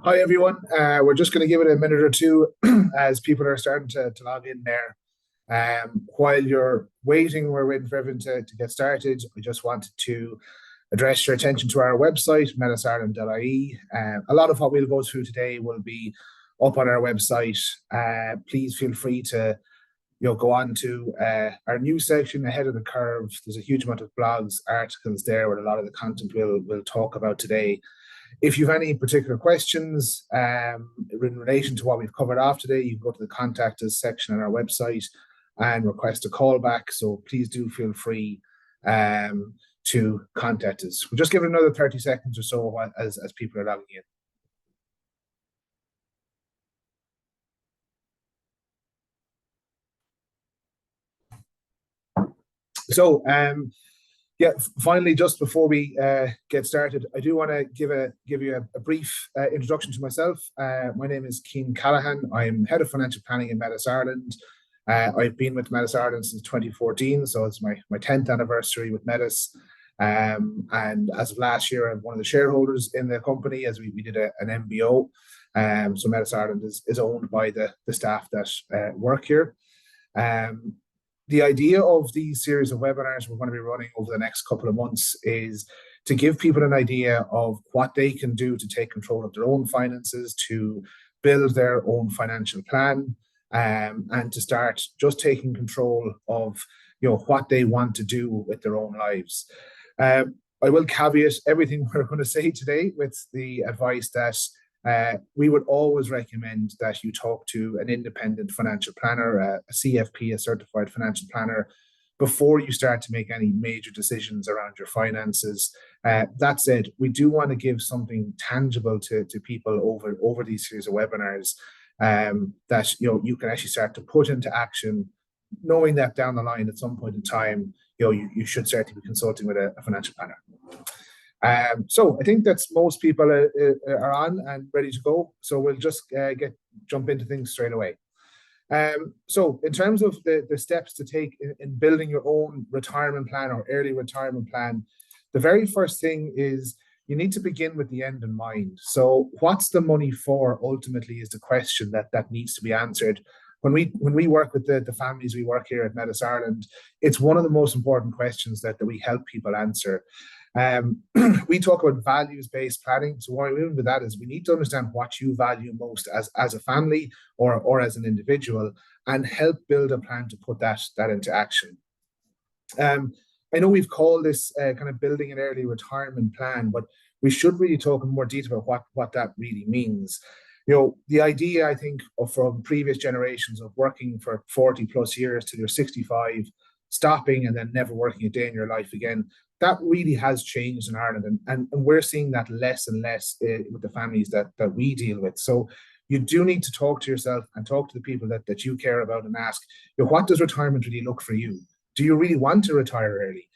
Hi, everyone. We're just going to give it a minute or two as people are starting to log in there. While you're waiting, we're waiting for everyone to get started. We just wanted to address your attention to our website, metisIreland.ie. A lot of what we'll go through today will be up on our website. Please feel free to go on to our news section ahead of the curve. There's a huge amount of blogs, articles there with a lot of the content we'll talk about today. If you have any particular questions in relation to what we've covered off today, you can go to the contact us section on our website and request a call back. So please do feel free to contact us. We'll just give it another 30 seconds or so as people are logging in. So, finally, just before we get started, I do want to give you a brief introduction to myself. My name is Cian Callaghan. I'm Head of Financial Planning in Metis Ireland. I've been with Metis Ireland since 2014, so it's my 10th anniversary with Metis. And as of last year, I'm one of the shareholders in the company as we did an MBO. So Metis Ireland is owned by the staff that work here. The idea of these series of webinars we're going to be running over the next couple of months is to give people an idea of what they can do to take control of their own finances, to build their own financial plan, and to start just taking control of what they want to do with their own lives. I will caveat everything we're going to say today with the advice that we would always recommend that you talk to an independent financial planner, a CFP, a certified financial planner, before you start to make any major decisions around your finances. That said, we do want to give something tangible to people over these series of webinars that you can actually start to put into action, knowing that down the line at some point in time, you should start to be consulting with a financial planner. So I think that most people are on and ready to go. So we'll just jump into things straight away. So in terms of the steps to take in building your own retirement plan or early retirement plan, the very first thing is you need to begin with the end in mind. So what's the money for ultimately is the question that needs to be answered. When we work with the families we work here at Metis Ireland, it's one of the most important questions that we help people answer. We talk about values-based planning. So what I mean by that is we need to understand what you value most as a family or as an individual, and help build a plan to put that into action. I know we've called this kind of building an early retirement plan, but we should really talk in more detail about what that really means. The idea, I think, from previous generations of working for 40 plus years till you're 65, stopping and then never working a day in your life again, that really has changed in Ireland, and we're seeing that less and less with the families that we deal with. So you do need to talk to yourself and talk to the people that you care about and ask, what does retirement really look for you? Do you really want to retire early?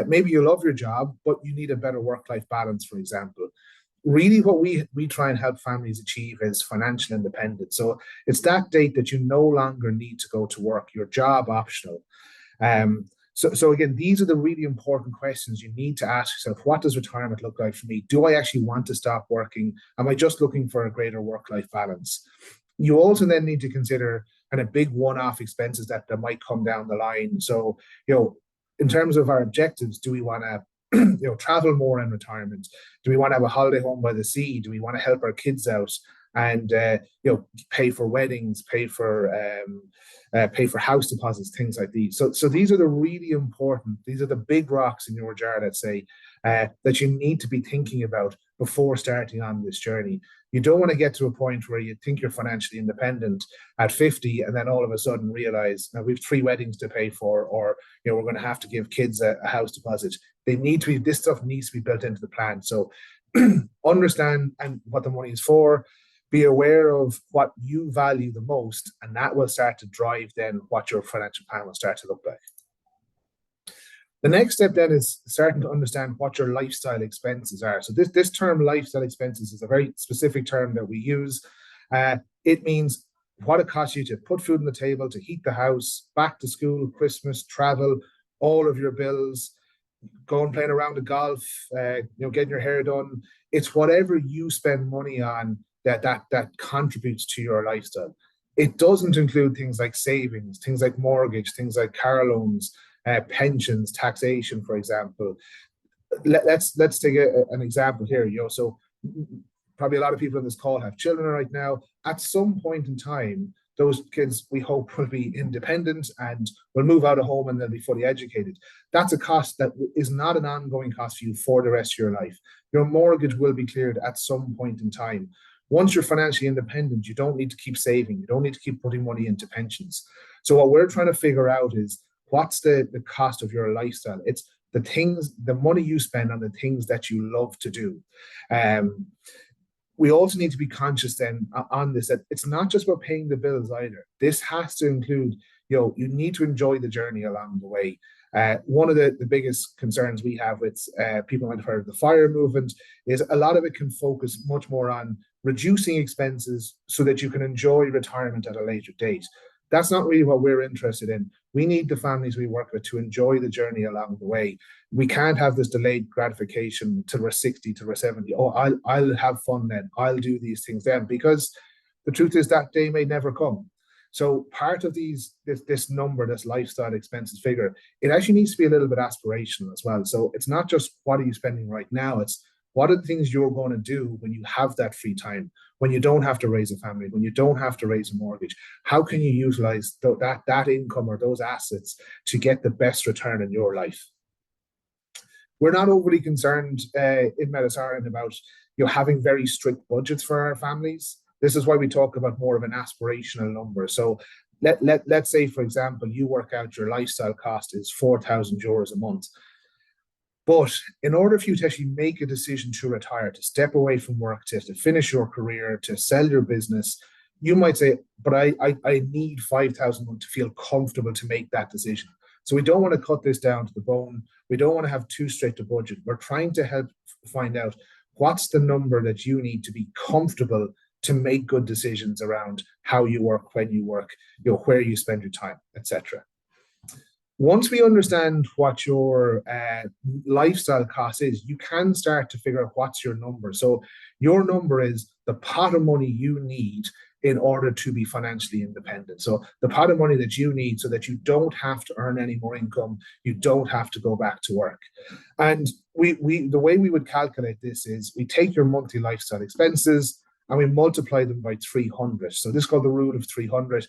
Maybe you love your job, but you need a better work-life balance, for example. Really what we try and help families achieve is financial independence. So it's that date that you no longer need to go to work, your job optional. So again, these are the really important questions you need to ask yourself. What does retirement look like for me? Do I actually want to stop working? Am I just looking for a greater work-life balance? You also then need to consider kind of big one-off expenses that might come down the line. So, in terms of our objectives, do we want to travel more in retirement? Do we want to have a holiday home by the sea? Do we want to help our kids out and pay for weddings, pay for house deposits, things like these? So these are the really important. These are the big rocks in your jar, let's say, that you need to be thinking about before starting on this journey. You don't want to get to a point where you think you're financially independent at 50 and then all of a sudden realize we have 3 weddings to pay for, or we're going to have to give kids a house deposit. This stuff needs to be built into the plan. So understand and what the money is for. Be aware of what you value the most, and that will start to drive then what your financial plan will start to look like. The next step then is starting to understand what your lifestyle expenses are. So this term lifestyle expenses is a very specific term that we use. It means what it costs you to put food on the table, to heat the house, back to school, Christmas, travel, all of your bills, going playing around the golf, getting your hair done. It's whatever you spend money on that contributes to your lifestyle. It doesn't include things like savings, things like mortgage, things like car loans, pensions, taxation, for example. Let's take an example here. So probably a lot of people on this call have children right now. At some point in time, those kids, we hope, will be independent and will move out of home and they'll be fully educated. That's a cost that is not an ongoing cost for you for the rest of your life. Your mortgage will be cleared at some point in time. Once you're financially independent, you don't need to keep saving. You don't need to keep putting money into pensions. So what we're trying to figure out is what's the cost of your lifestyle? It's the things, the money you spend on the things that you love to do. We also need to be conscious then on this, that it's not just about paying the bills either. This has to include, you need to enjoy the journey along the way. One of the biggest concerns we have with people might have heard of the FIRE movement is a lot of it can focus much more on reducing expenses so that you can enjoy retirement at a later date. That's not really what we're interested in. We need the families we work with to enjoy the journey along the way. We can't have this delayed gratification till we're 60, till we're 70. Oh, I'll have fun then. I'll do these things then, because the truth is that day may never come. So part of this number, this lifestyle expenses figure, it actually needs to be a little bit aspirational as well. So it's not just what are you spending right now, it's what are the things you're going to do when you have that free time, when you don't have to raise a family, when you don't have to raise a mortgage? How can you utilize that income or those assets to get the best return in your life? We're not overly concerned in Metis Ireland about having very strict budgets for our families. This is why we talk about more of an aspirational number. So let's say, for example, you work out your lifestyle cost is €4,000 a month. But in order for you to actually make a decision to retire, to step away from work, to finish your career, to sell your business, you might say, but I need 5,000 to feel comfortable to make that decision. So we don't want to cut this down to the bone. We don't want to have too strict a budget. We're trying to help find out what's the number that you need to be comfortable to make good decisions around how you work, when you work, where you spend your time, etc. Once we understand what your lifestyle cost is, you can start to figure out what's your number. So your number is the pot of money you need in order to be financially independent. So the pot of money that you need so that you don't have to earn any more income, you don't have to go back to work. And the way we would calculate this is we take your monthly lifestyle expenses and we multiply them by 300. So this is called the rule of 300.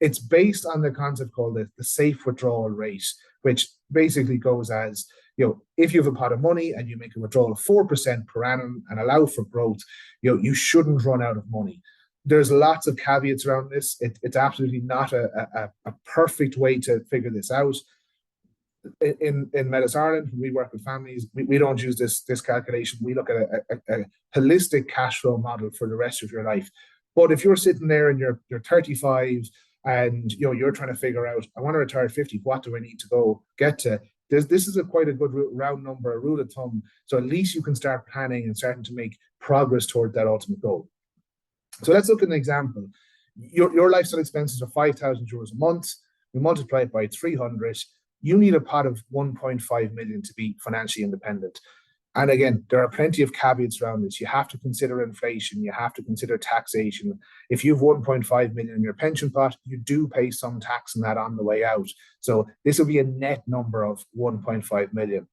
It's based on the concept called the safe withdrawal rate, which basically goes as, if you have a pot of money and you make a withdrawal of 4% per annum and allow for growth, you shouldn't run out of money. There's lots of caveats around this. It's absolutely not a perfect way to figure this out. In Metis Ireland, when we work with families, we don't use this calculation. We look at a holistic cash flow model for the rest of your life. But if you're sitting there and you're 35 and you're trying to figure out, I want to retire at 50, what do I need to go get to? This is quite a good round number, a rule of thumb. So at least you can start planning and starting to make progress toward that ultimate goal. So let's look at an example. Your lifestyle expenses are €5,000 a month. We multiply it by 300. You need a pot of 1.5 million to be financially independent. And again, there are plenty of caveats around this. You have to consider inflation. You have to consider taxation. If you have 1.5 million in your pension pot, you do pay some tax on that on the way out. So this will be a net number of 1.5 million.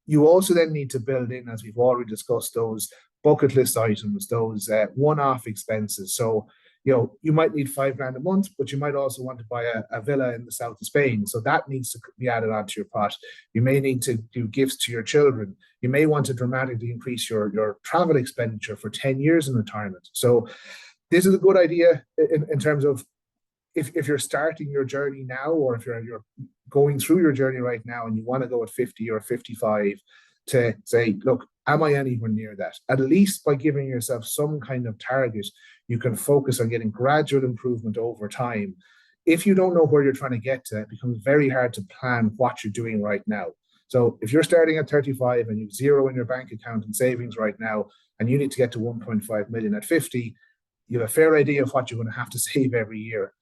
You also then need to build in, as we've already discussed, those bucket list items, those one-off expenses. So, you might need $5,000 a month, but you might also want to buy a villa in the south of Spain. So that needs to be added onto your pot. You may need to do gifts to your children. You may want to dramatically increase your travel expenditure for 10 years in retirement. So this is a good idea in terms of if you're starting your journey now, or if you're going through your journey right now and you want to go at 50 or 55, to say, look, am I anywhere near that? At least by giving yourself some kind of target, you can focus on getting gradual improvement over time. If you don't know where you're trying to get to, it becomes very hard to plan what you're doing right now. So if you're starting at 35 and you've zero in your bank account and savings right now, and you need to get to 1.5 million at 50, you have a fair idea of what you're going to have to save every year.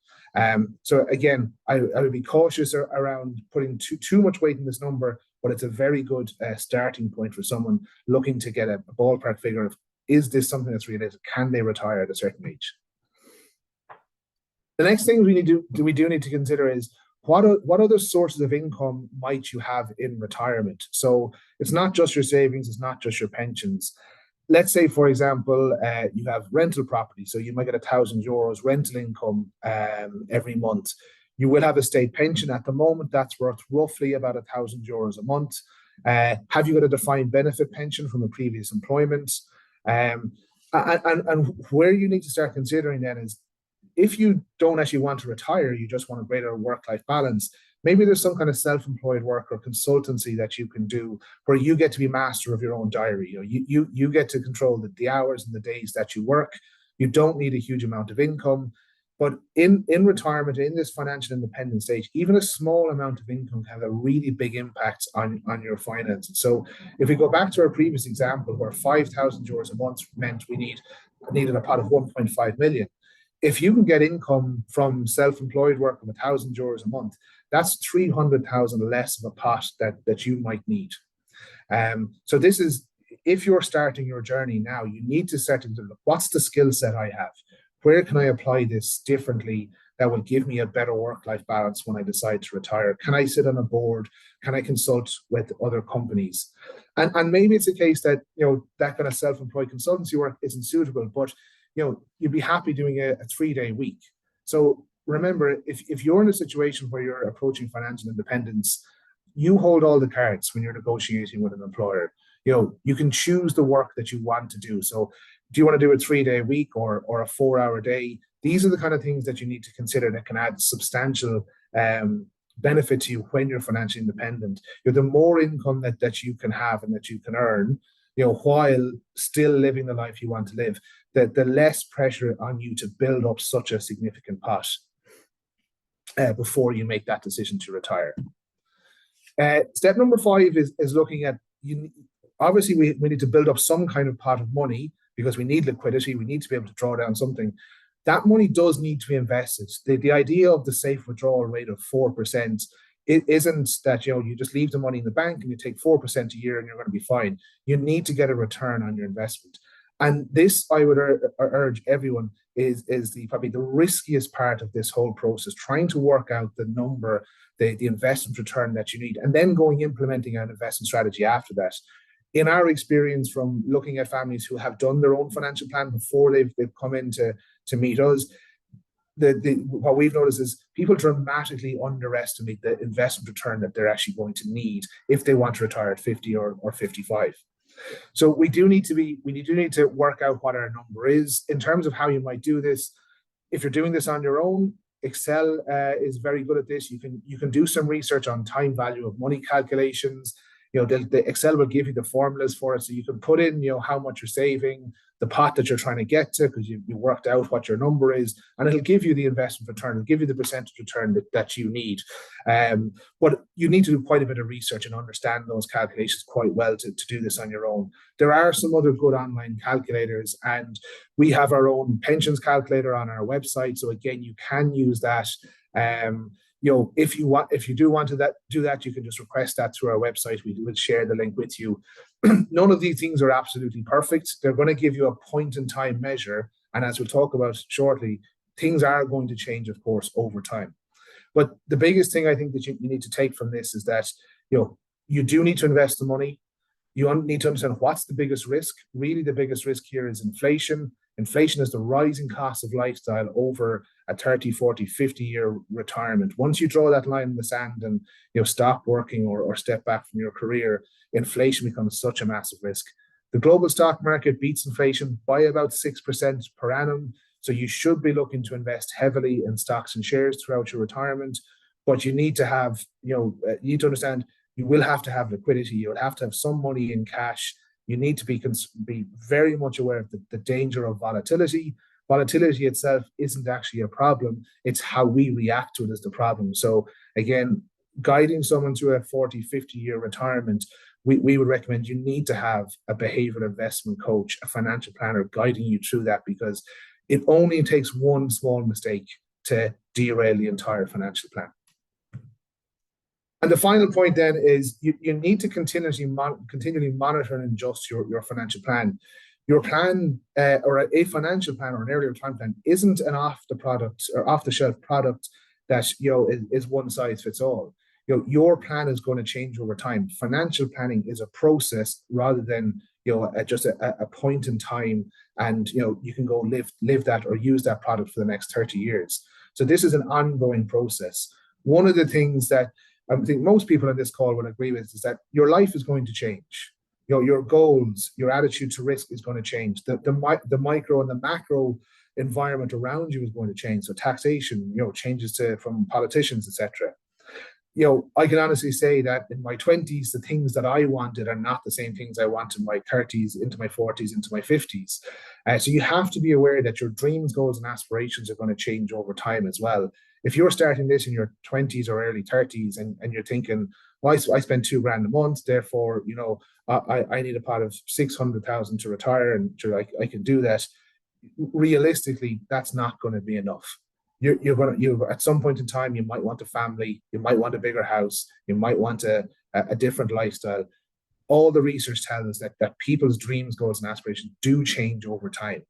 So again, I would be cautious around putting too much weight in this number, but it's a very good starting point for someone looking to get a ballpark figure of is this something that's realistic? Can they retire at a certain age? The next thing we do need to consider is what other sources of income might you have in retirement? So it's not just your savings, it's not just your pensions. Let's say, for example, you have rental property, so you might get €1,000 rental income every month. You will have a state pension at the moment that's worth roughly about €1,000 a month. Have you got a defined benefit pension from a previous employment? And where you need to start considering then is, if you don't actually want to retire, you just want a greater work-life balance, maybe there's some kind of self-employed work or consultancy that you can do where you get to be master of your own diary. You get to control the hours and the days that you work. You don't need a huge amount of income. But in retirement, in this financial independence stage, even a small amount of income can have a really big impact on your finances. So if we go back to our previous example where €5,000 a month meant we needed a pot of 1.5 million, if you can get income from self-employed work of €1,000 a month, that's 300,000 less of a pot that you might need. So this is, if you're starting your journey now, you need to start to look, what's the skill set I have? Where can I apply this differently that will give me a better work-life balance when I decide to retire? Can I sit on a board? Can I consult with other companies? And maybe it's a case that, that kind of self-employed consultancy work isn't suitable, but you'd be happy doing a 3-day week. So remember, if you're in a situation where you're approaching financial independence, you hold all the cards when you're negotiating with an employer. You can choose the work that you want to do. So do you want to do a 3-day week or a 4-hour day? These are the kind of things that you need to consider that can add substantial benefit to you when you're financially independent. The more income that you can have and that you can earn, while still living the life you want to live, the less pressure on you to build up such a significant pot before you make that decision to retire. Step number 5 is looking at, obviously we need to build up some kind of pot of money because we need liquidity. We need to be able to draw down something. That money does need to be invested. The idea of the safe withdrawal rate of 4%, it isn't that you just leave the money in the bank and you take 4% a year and you're going to be fine. You need to get a return on your investment. And this, I would urge everyone, is probably the riskiest part of this whole process, trying to work out the number, the investment return that you need, and then implementing an investment strategy after that. In our experience from looking at families who have done their own financial plan before they've come in to meet us, what we've noticed is people dramatically underestimate the investment return that they're actually going to need if they want to retire at 50 or 55. So we do need to work out what our number is. In terms of how you might do this, if you're doing this on your own, Excel is very good at this. You can do some research on time value of money calculations. The Excel will give you the formulas for it, so you can put in how much you're saving, the pot that you're trying to get to, because you worked out what your number is, and it'll give you the investment return, it'll give you the percentage return that you need. But you need to do quite a bit of research and understand those calculations quite well to do this on your own. There are some other good online calculators, and we have our own pensions calculator on our website. So again, you can use that. If you do want to do that, you can just request that through our website. We will share the link with you. None of these things are absolutely perfect. They're going to give you a point in time measure. And as we'll talk about shortly, things are going to change, of course, over time. But the biggest thing I think that you need to take from this is that, you do need to invest the money. You need to understand what's the biggest risk. Really, the biggest risk here is inflation. Inflation is the rising cost of lifestyle over a 30, 40, 50-year retirement. Once you draw that line in the sand and stop working or step back from your career, inflation becomes such a massive risk. The global stock market beats inflation by about 6% per annum. So you should be looking to invest heavily in stocks and shares throughout your retirement. But you need to have, you need to understand you will have to have liquidity. You'll have to have some money in cash. You need to be very much aware of the danger of volatility. Volatility itself isn't actually a problem. It's how we react to it is the problem. So again, guiding someone to a 40, 50-year retirement, we would recommend you need to have a behavioral investment coach, a financial planner guiding you through that, because it only takes one small mistake to derail the entire financial plan. And the final point then is you need to continually monitor and adjust your financial plan. Your plan or a financial plan or an early retirement plan isn't an off the shelf product that is one size fits all. Your plan is going to change over time. Financial planning is a process rather than just a point in time, and you can go live that or use that product for the next 30 years. So this is an ongoing process. One of the things that I think most people on this call will agree with is that your life is going to change. Your goals, your attitude to risk is going to change. The micro and the macro environment around you is going to change. So taxation, changes from politicians, etc. I can honestly say that in my 20s, the things that I wanted are not the same things I want in my 30s, into my 40s, into my 50s. So you have to be aware that your dreams, goals, and aspirations are going to change over time as well. If you're starting this in your 20s or early 30s and you're thinking, well, I spend $2,000 a month, therefore, I need a pot of 600,000 to retire, and sure, I can do that. Realistically, that's not going to be enough. You're at some point in time, you might want a family, you might want a bigger house, you might want a different lifestyle. All the research tells us that people's dreams, goals, and aspirations do change over time.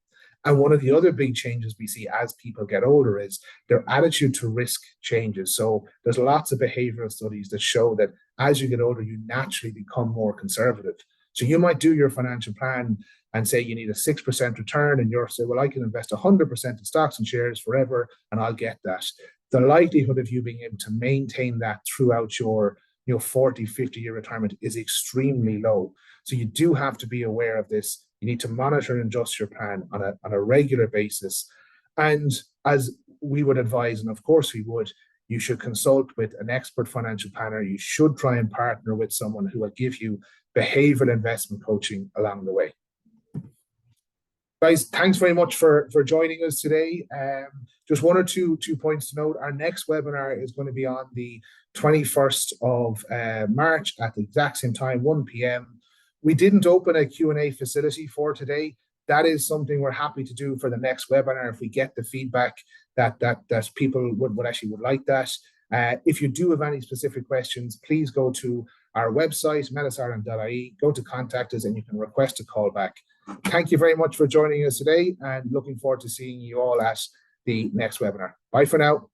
And one of the other big changes we see as people get older is their attitude to risk changes. So there's lots of behavioral studies that show that as you get older, you naturally become more conservative. So you might do your financial plan and say you need a 6% return, and you're say, well, I can invest 100% in stocks and shares forever, and I'll get that. The likelihood of you being able to maintain that throughout your 40, 50-year retirement is extremely low. So you do have to be aware of this. You need to monitor and adjust your plan on a regular basis. And as we would advise, and of course we would, you should consult with an expert financial planner. You should try and partner with someone who will give you behavioral investment coaching along the way. Guys, thanks very much for joining us today. Just one or two points to note. Our next webinar is going to be on the 21st of March at the exact same time, 1 p.m. We didn't open a Q&A facility for today. That is something we're happy to do for the next webinar if we get the feedback that people would like that. If you do have any specific questions, please go to our website, metisareland.ie, go to contact us, and you can request a call back. Thank you very much for joining us today, and looking forward to seeing you all at the next webinar. Bye for now.